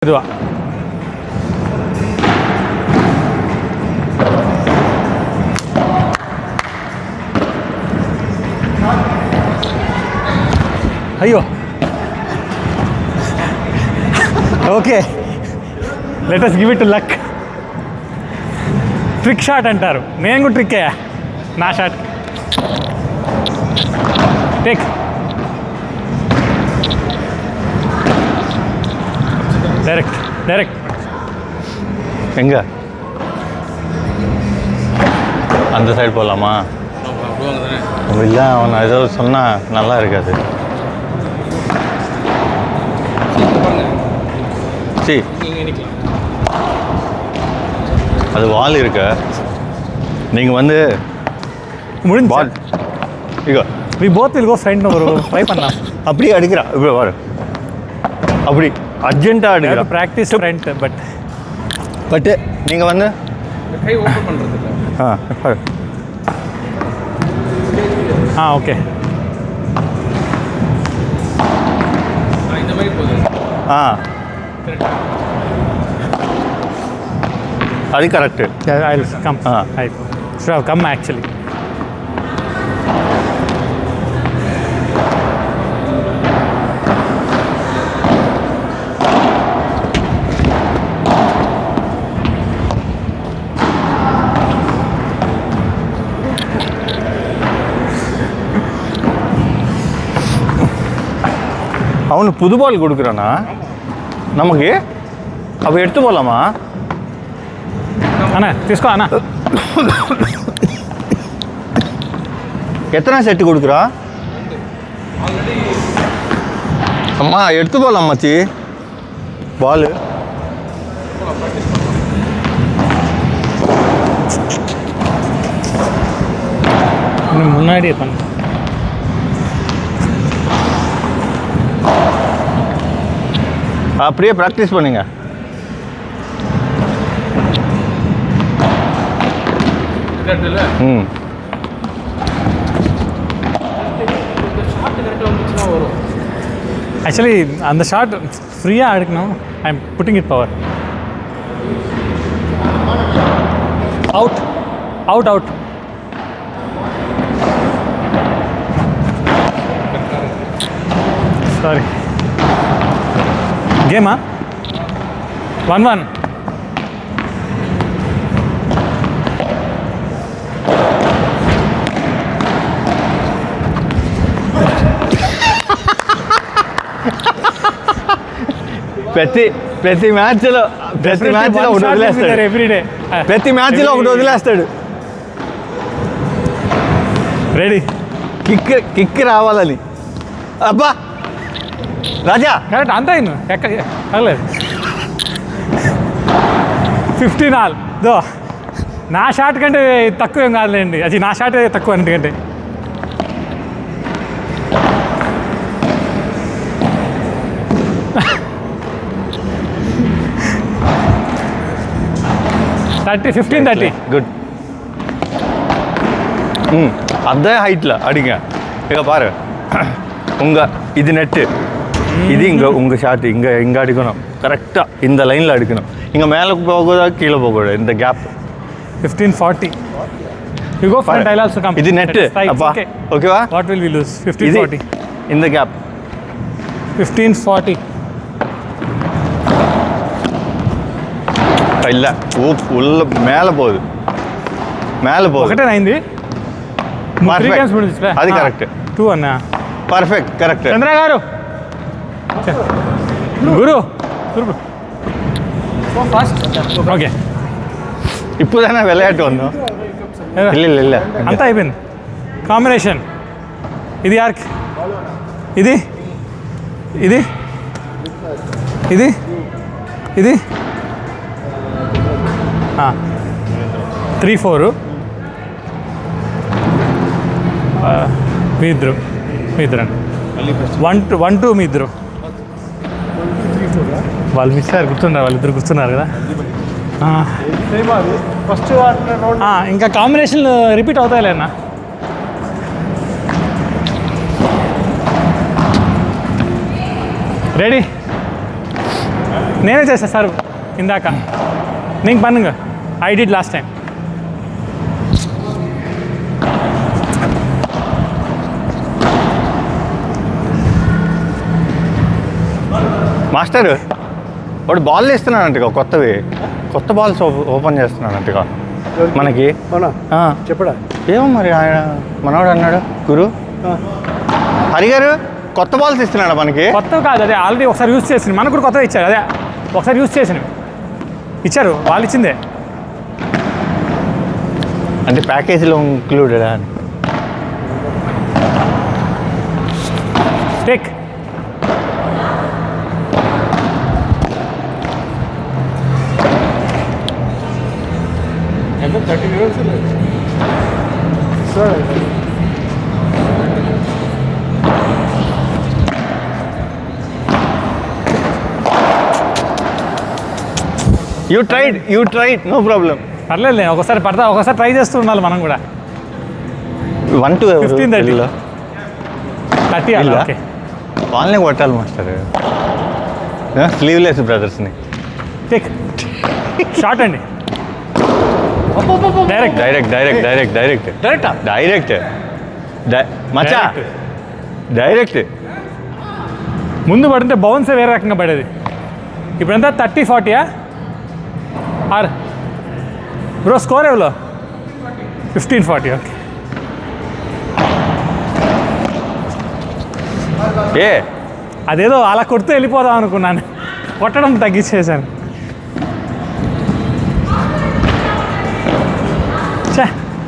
ఇదివా అయ్యో okay let us give it to luck. Trick shot అంటారు, నేను కూడా ట్రిక్కే నా షాట్. టేక్ டைரக்ட் எங்க அந்த சைடு போகலாமா? இல்லை, அவன் ஏதோ சொன்னால் நல்லா இருக்காது. சரி, அது வால் இருக்க. நீங்கள் வந்து முடிஞ்சு பால் இகோ we both will go friend ஒரு ட்ரை பண்ணலாம். அப்படியே அடிக்கிறா, இப்படி வாரு, அப்படி அர்ஜென்ட்டாக அடிக்கிறா. ப்ராக்டிஸ் ஃப்ரெண்ட் பட்டு நீங்கள் வந்து கை ஓப்பன் பண்ணுறது இல்லை. ஓகே இந்த மாதிரி போகுது. அது correct. I will come. I should have come actually. அவனுக்கு புது பால் கொடுக்குறானா நமக்கு? அப்போ எடுத்து போகலாமா அண்ணா? తీసుకో అన్న. எத்தனை செட்டு கொடுக்குறா? அம்மா எடுத்து போகலாம் மச்சி பால். முன்னாடியே பண்ணு. அப்படியே ப்ராக்டிஸ் பண்ணுங்க. ம், ஆக்சுவலி அந்த ஷாட் ஃப்ரீயாக எடுக்கணும். I am putting it power. Out out out. Sorry. கேமா 1-1. ప్రతి మ్యాచ్లో ఒకటి వదిలేస్తాడు. ఎవ్రీడే ప్రతి మ్యాచ్లో ఒకటి వదిలేస్తాడు. రెడీ కిక్ రావాలని. అబ్బా రాజా కరెక్ట్ అంతా అయింది. ఎక్కలేదు 15 ఆల్ దో. నా షాట్ కంటే తక్కువ ఏం కాదులేండి, అది నా షాట్ తక్కువ ఎందుకంటే. 15-30 குட். அதே ஹைட்டில் அடிங்க. இங்கே பாரு, உங்கள் இது நெட்டு, இது இங்கே உங்கள் ஷாட்டு இங்கே அடிக்கணும். கரெக்டாக இந்த லைனில் அடிக்கணும். இங்கே மேலே போகக்கூடாது, கீழே போகக்கூடாது. இந்த gap 15-40. You go front, I'll also come. இது நெட்டு அப்பா, ஓகேவா? What will we lose? 15-40. இந்த கேப் 15-40. இல்லை, உள்ள மேலே போகுது, மேலே போகுது. ఒకటే అయింది. 3 గేమ్స్ முடிஞ்சிச்சு. అది కరెక్ట్. 2 అన్నా. Perfect, correct. చంద్ర గారు, గురు ఫస్ట్. ఓకే, இப்போதானே விளையாட்டு வந்தோம். இல்லை అంతా అయిపోయింది. కాంబినేషన్ ఇది యార్క్, ఇది ఇది ఇది ఇది 3-4. మీ ఇద్దరు అండి. 1-2 మీ ఇద్దరు. వాళ్ళు మిస్ అయ్యారు, గుర్తున్నారు, వాళ్ళిద్దరు గుర్తున్నారు కదా. ఫస్ట్ ఇంకా కాంబినేషన్లు రిపీట్ అవుతాయిలే అన్న. రెడీ నేనే చేసా సార్ ఇందాక నీకు పన్నుగా I did last time. Master వాడు బాల్ వేస్తున్నానంటగా కొత్త బాల్స్ ఓపెన్ చేస్తున్నానంటగా మనకి. చెప్పడా ఏమో మరి ఆయన మనవాడు అన్నాడు గురు హరి గారు కొత్త బాల్స్ ఇస్తున్నాడు మనకి. కొత్తవి కాదు, అదే ఆల్రెడీ ఒకసారి యూజ్ చేసింది, మనకు కూడా కొత్తగా ఇచ్చారు. అదే ఒకసారి యూజ్ చేసినవి ఇచ్చారు, వాళ్ళు ఇచ్చిందే. అంటే ప్యాకేజీలో ఇంక్లూడెడా అని. టేక్ ఎంత 30 minutes sir you tried no problem. పర్లేదు, ఒకసారి పడతా, ఒకసారి ట్రై చేస్తూ ఉండాలి మనం కూడా. 1-2 15-30 30 అలా. ఓకే వాళ్ళనే కొట్టాలి మాస్టర్, స్లీవ్లెస్ బ్రదర్స్ని. టేక్ షార్ట్ అండి. డైరెక్ట్ మచ్చా డైరెక్ట్. ముందు పడితే బౌన్సే వేరే రకంగా పడేది. ఇప్పుడు ఎంత 30-40 ఆర్ బ్రో స్కోర్ ఎవరో 15-40. ఓకే అదేదో అలా కొడితే వెళ్ళిపోదాం అనుకున్నాను, కొట్టడం తగ్గించేసాను.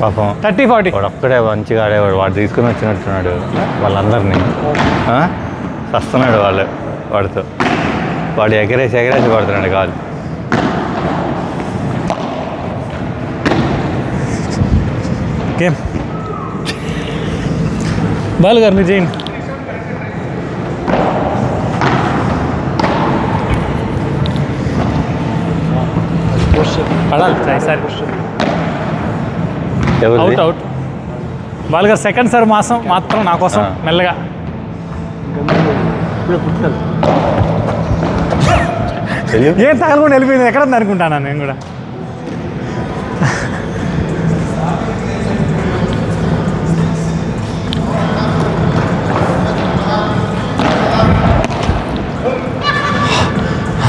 పాపం 30-40 వాడు ఒక్కడే మంచిగా ఆడేవాడు, వాడు తీసుకుని వచ్చినట్టున్నాడు వాళ్ళందరినీ. వస్తున్నాడు వాడితో, వాడు ఎగరేసి కొడుతున్నాడు కాదు. గేమ్ బాల్ గారు మీరు చేయండి. పడాలి సరే. అవుట్ బాల్ గారు సెకండ్ సర్వ్ మాత్రం నా కోసం మెల్లగా. ఏం తగలకుండా వెళ్ళిపోయింది, ఎక్కడ అనుకుంటాను నేను కూడా.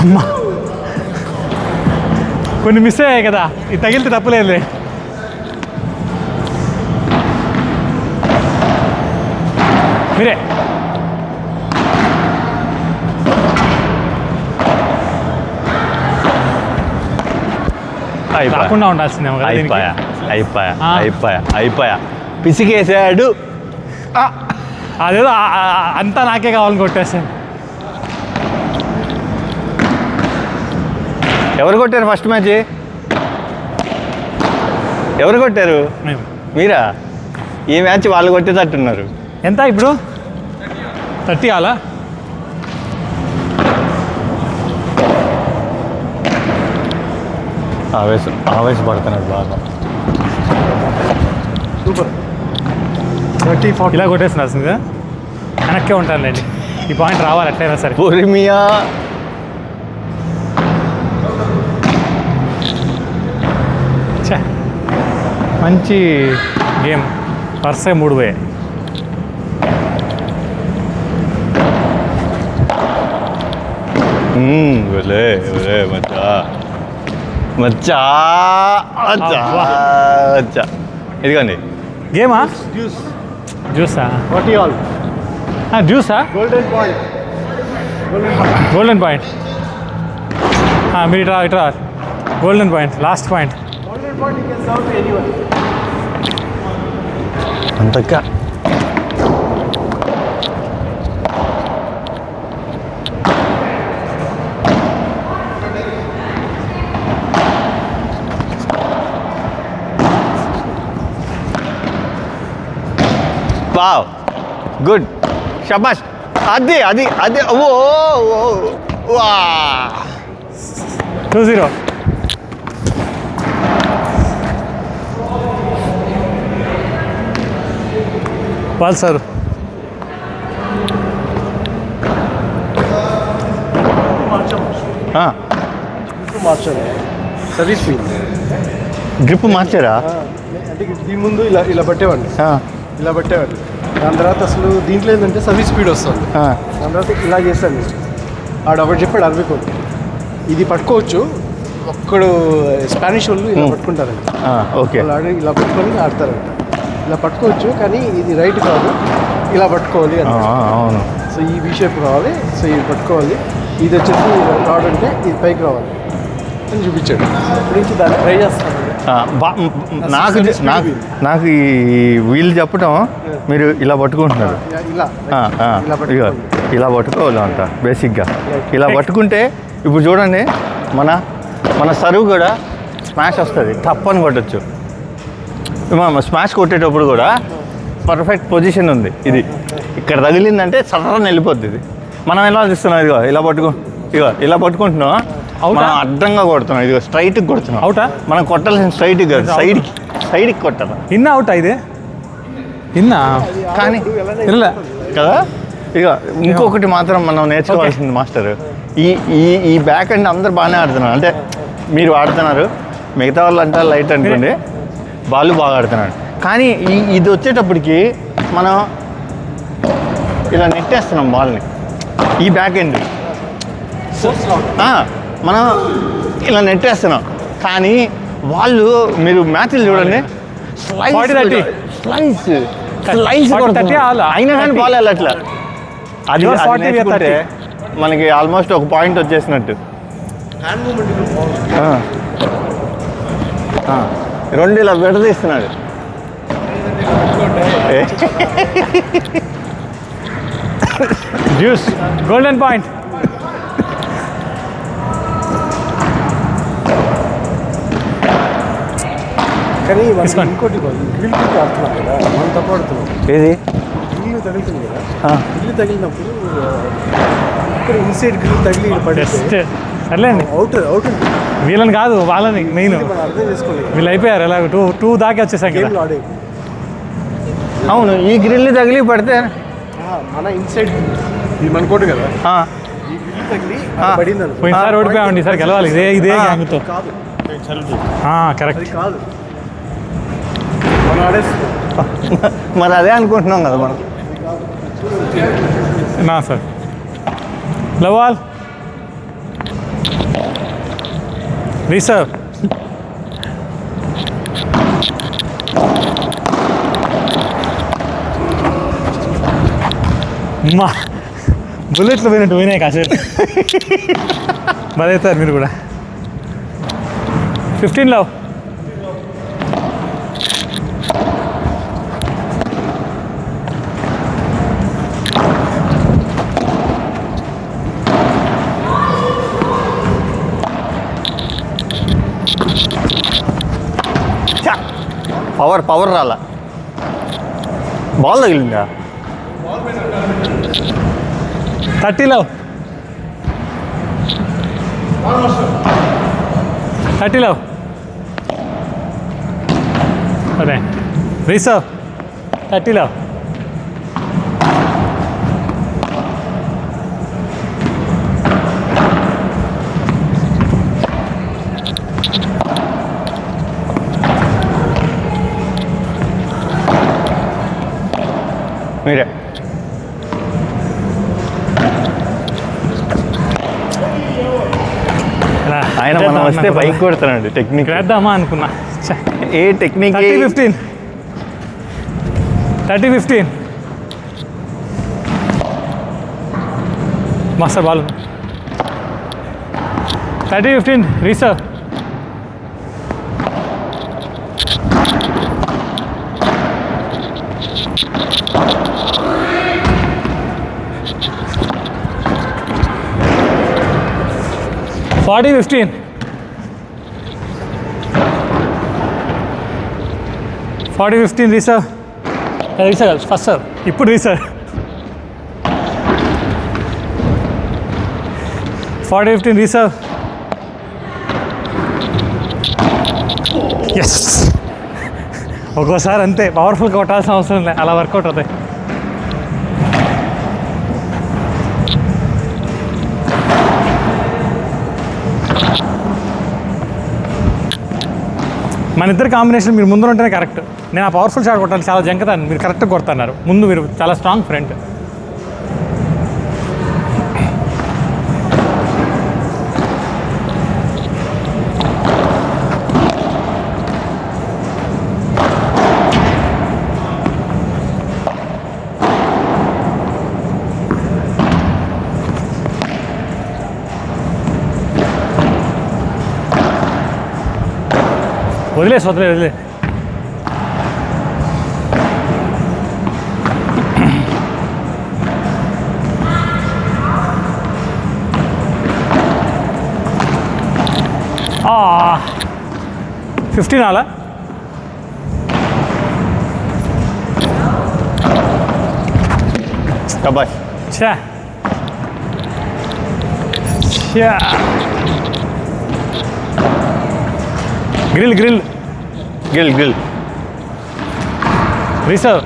అమ్మా కొన్ని మిస్ అయ్యాయి కదా, ఇది తగిలితే తప్పులేదు. మీరే రాకుండా ఉండాల్సిందేమో కదా. అయిపోయా పిసికేసాడు. అదేదో అంతా నాకే కావాలని కొట్టేసాను. ఎవరు కొట్టారు ఫస్ట్ మ్యాచ్? ఎవరు కొట్టారు? మీరా? ఈ మ్యాచ్ వాళ్ళు కొట్టేటట్టున్నారు. ఎంత ఇప్పుడు 30 అలా? ఆవేశపడుతున్నాడు బాగా. సూపర్ 30-40 ఇలా కొట్టేస్తున్నాల్సిందిగా. వెనక్కే ఉంటానులేండి, ఈ పాయింట్ రావాలి ఎట్లయినా సరే. పొరిమియా మంచి గేమ్, వరుస 3 పోయాయి. మచ్చా ఇదిగోండి గేమా? జ్యూస్ జ్యూసా? 40 all జ్యూసా? golden point golden point. మీరు ఇట్రా golden point, last point. golden point you can serve to anyone. అంతక్క వావ్ గుడ్ షబాష్. అది ఓ వా 2-0. బాల్ సార్ మార్చాలి సర్వీస్ ఫీ. గ్రిప్ మార్చారా? అంటే దీని ముందు ఇలా పట్టేవాడిని, ఇలా పట్టేవాడిని. దాని తర్వాత అసలు దీంట్లో ఏంటంటే సర్వీస్ స్పీడ్ వస్తుంది. దాని తర్వాత ఇలా చేశాను నేను. ఒకటి చెప్పాడు 60 కోట్లు ఇది పట్టుకోవచ్చు. ఒక్కడు స్పానిష్ వాళ్ళు ఇలా పట్టుకుంటారంట. ఓకే, వాళ్ళు ఇలా పట్టుకొని ఆడతారంట. ఇలా పట్టుకోవచ్చు కానీ ఇది రైట్ కాదు, ఇలా పట్టుకోవాలి అని. అవును. సో ఈ వీ షేప్ రావాలి, సో ఇది పట్టుకోవాలి. ఇది వచ్చేసి రాడ్ అంటే ఇది పైకి రావాలి అని చూపించాడు. అప్పటి నుంచి దాన్ని ట్రై చేస్తాను. నాకు నాకు నాకు ఈ వీళ్ళు చెప్పటం మీరు ఇలా పట్టుకుంటున్నారు. ఇలా ఇక ఇలా పట్టుకోవాలి అంట బేసిక్గా. ఇలా పట్టుకుంటే ఇప్పుడు చూడండి మన సర్వ్ కూడా స్మాష్ వస్తుంది, తప్పని కొట్టచ్చు. స్మాష్ కొట్టేటప్పుడు కూడా పర్ఫెక్ట్ పొజిషన్ ఉంది. ఇది ఇక్కడ తగిలిందంటే సర్రని వెళ్ళిపోద్ది. ఇది మనం ఎలా తీస్తున్నాం, ఇదిగో ఇలా పట్టుకుంటున్నాం, మనం అడ్డంగా కొడుతున్నాం, ఇదిగో స్ట్రైట్కి కొడుతున్నాం. అవుటా? మనం కొట్టాల్సిన స్ట్రైట్కి కాదు, సైడ్కి కొట్టాలి. ఇన్నా అవుటా ఇది? ఇన్నా కానీ ఇలా కదా. ఇక ఇంకొకటి మాత్రం మనం నేర్చుకోవాల్సింది మాస్టర్, ఈ బ్యాక్ అండ్ అందరు బాగానే ఆడుతున్నారు. అంటే మీరు ఆడుతున్నారు, మిగతా వాళ్ళు అంటే లైట్ అనుకోండి, బాల్ బాగా ఆడుతున్నాడు. కానీ ఇది వచ్చేటప్పటికి మనం ఇలా నెట్టేస్తున్నాం బాల్ని. ఈ బ్యాక్ ఎండ్ మనం ఇలా నెట్టేస్తున్నాం. కానీ వాళ్ళు మీరు మ్యాచ్లు చూడండి, స్లైస్ అయినా కానీ బాల్ వెళ్ళట్లా. అది నేర్చుకుంటే మనకి ఆల్మోస్ట్ ఒక పాయింట్ వచ్చేసినట్టు. రెండు ఇలా విడదీస్తున్నాడు. Juice golden point. కానీ ఇంకోటి గ్రిల్ ఆడుతున్నాం కదా, మనం తప్పు ఆడుతున్నాం. ఏది గ్రిల్ తగులుతుంది కదా, గ్రిల్ తగిలినప్పుడు ఇక్కడ ఇన్సైడ్ గ్రిల్ తగిలి బెస్ట్. సర్లేండి, అవుట్ వీళ్ళని కాదు వాళ్ళని మెయిన్. మనం అర్థం చేసుకోలేదు. వీళ్ళు అయిపోయారు ఎలాగో టూ దాకా వచ్చేసాం కదా. గేమ్లో ఆడే అవును, ఈ గ్రిల్ తగిలి పడితే మన ఇన్సైడ్ ఇది మన కోటు కదా, ఈ గ్రిల్ తగిలి పడింది అనుకో. పోయినసారి ఓడిపోయామండి, ఈసారి గెలవాలి ఇదే గ్యాంగ్తో. కాదు కరెక్ట్. అది కాదు, మనం ఆడేస్తాం. మరి అదే అనుకుంటున్నాం కదా మనం. నా సార్ లవాల్ రీసర్వ్. మా బుల్లెట్లు పోయినట్టు పోయినాయి కాసేపు. బదవుతారు మీరు కూడా. 15 లవ్. పవర్ రాలా, బాల్ తగిలిందా? 30 లవ్. 30 లవ్. అదే రీసర్వ్ 30 లవ్. మీరే ఆయన మనం వస్తే బైక్ కొడుతున్నాడు. టెక్నిక్ వేద్దామా అనుకున్నా. ఏ టెక్నిక్? 30-15 మస్తు ball. 30-15 reserve. (40-15) 40-15 reserve. Reserve first serve. ఇప్పుడు రీసర్వ్. 40-15 రీసర్వ్. ఎస్. ఒక్కోసారి అంతే, పవర్ఫుల్గా కొట్టాల్సిన అవసరం లేదు, అలా వర్కౌట్ అవుతాయి. మన ఇద్దరు కాంబినేషన్ మీరు ముందు ఉంటేనే కరెక్ట్. నేను ఆ పవర్ఫుల్ షాట్ కొట్టాలి, చాలా జంకతాను, మీరు కరెక్ట్గా కొడుతున్నారు. ముందు మీరు చాలా స్ట్రాంగ్ ఫ్రంట్. వదిలే ఆ 15 అలా. శభాష్. ఛా గ్రిల్ రిసర్వ్.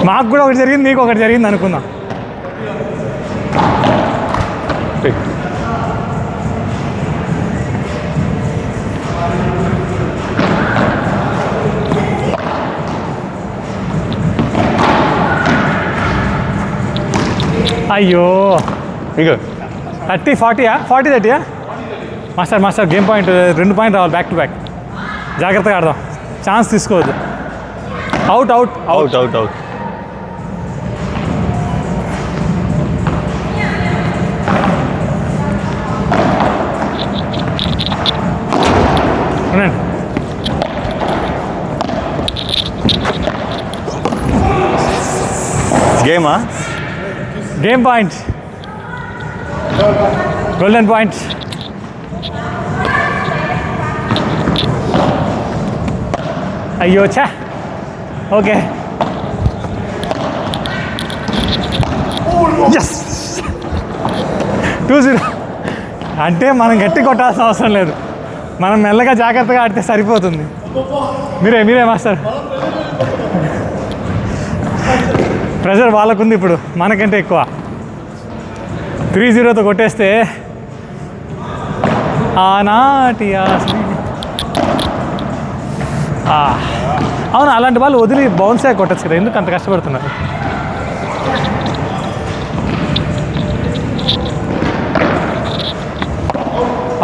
మాకు కూడా ఒకటి జరిగింది, మీకు ఒకటి జరిగింది అనుకుందాం. అయ్యో ఇక 30-40 40-30 మాస్టర్ గేమ్ పాయింట్ 2 పాయింట్ రావాలి బ్యాక్ టు బ్యాక్. జాగ్రత్తగా ఆడదాం, ఛాన్స్ తీసుకోవద్దు. Out out out out out. ఉండండి. గేమా? Game point, golden point. అయ్యో ఛా. Okay yes 2-0. అంటే మనం గట్టి కొట్టాల్సిన అవసరం లేదు, మనం మెల్లగా జాగ్రత్తగా ఆడితే సరిపోతుంది. మీరే మాస్టర్. ప్రెషర్ వాళ్ళకుంది ఇప్పుడు, మనకంటే ఎక్కువ. 3-0తో కొట్టేస్తే ఆనాటి అవును, అలాంటి వాళ్ళు వదిలి బౌన్సే కొట్టచ్చు కదా, ఎందుకు అంత కష్టపడుతున్నారు?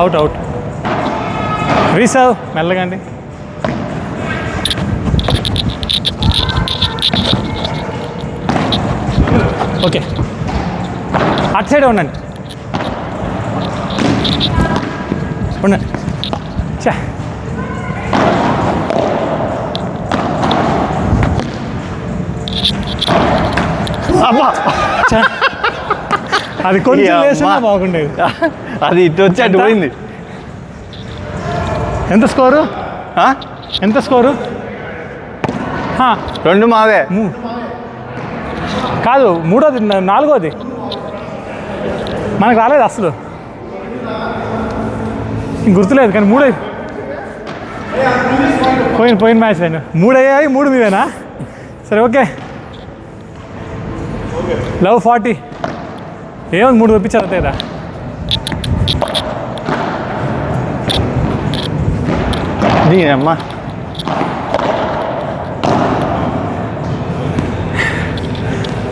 Out out. రీసర్వ్ మెల్లగా అండి. ఓకే అటు సైడే ఉండండి. చా అబ్బా, అది కొంచెం వేసినా బాగుండేది. అది ఇటు వచ్చి అటు పోయింది. ఎంత స్కోరు? ఎంత స్కోరు? 2 మావే. కాదు, మూడోది 4వది మనకు రాలేదు అసలు, గుర్తులేదు. కానీ 3 పోయిన మ్యాచ్ అయినా 3 అయ్యాయి, 3 మీవేనా? సరే ఓకే. లవ్ 40 ఏముంది, 3 పంపించారు అంతే కదా. అమ్మా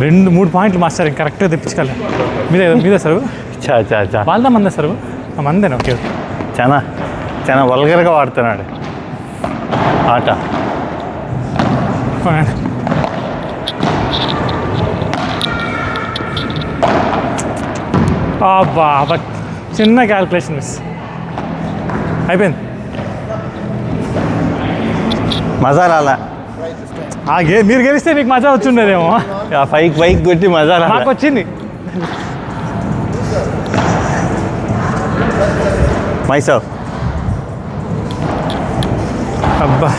2-3 పాయింట్లు మాస్టర్ కరెక్ట్గా తెప్పించుకోవాలి. మీద సరువు వాళ్ళ మంద సరువు మందేనా? Okay okay. చాలా వల్గర్గా వాడుతున్నాడు ఆట. అబ్బా చిన్న క్యాల్కులేషన్ మిస్ అయిపోయింది. మజా రాలా. మీరు గెలిస్తే మీకు మజా వచ్చిండేదేమో. పైకి కొట్టి మజా రాలా. మాకు వచ్చింది. మైసూర్ అబ్బా